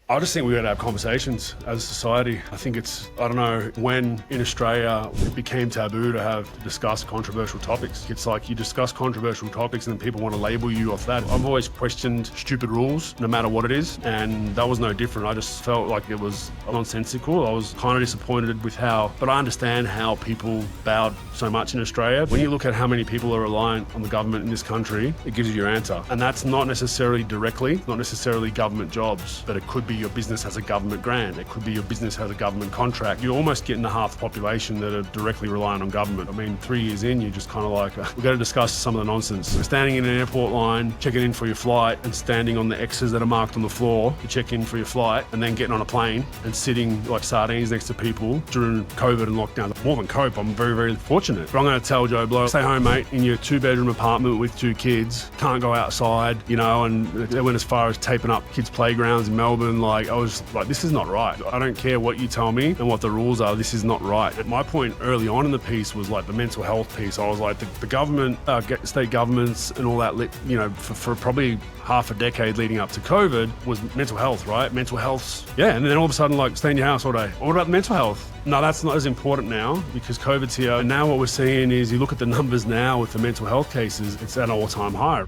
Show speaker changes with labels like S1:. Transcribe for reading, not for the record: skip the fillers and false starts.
S1: I just think we got to have conversations as a society. I think I don't know, when in Australia it became taboo to discuss controversial topics. It's like you discuss controversial topics and then people want to label you off that. I've always questioned stupid rules, no matter what it is, and that was no different. I just felt like it was nonsensical. I was kind of disappointed with but I understand how people bowed so much in Australia. When you look at how many people are reliant on the government in this country, it gives you your answer. And that's not necessarily directly, not necessarily government jobs, but it could be your business has a government grant. It could be your business has a government contract. You're almost getting the half the population that are directly reliant on government. I mean, 3 years in, you're just kind of like, we've got to discuss some of the nonsense. We're standing in an airport line, checking in for your flight and standing on the X's that are marked on the floor to check in for your flight, and then getting on a plane and sitting like sardines next to people during COVID and lockdown. More than cope, I'm very, very fortunate. But I'm going to tell Joe Blow, stay home, mate, in your 2-bedroom apartment with 2 kids, can't go outside, and they went as far as taping up kids' playgrounds in Melbourne. Like, I was like, this is not right. I don't care what you tell me and what the rules are, this is not right. My point early on in the piece was like the mental health piece. I was like, the government, state governments and all that, for probably half a decade leading up to COVID was mental health, right? Mental health, yeah. And then all of a sudden, like, stay in your house all day. What about mental health? No, that's not as important now because COVID's here. And now what we're seeing is you look at the numbers now with the mental health cases, it's at an all-time high.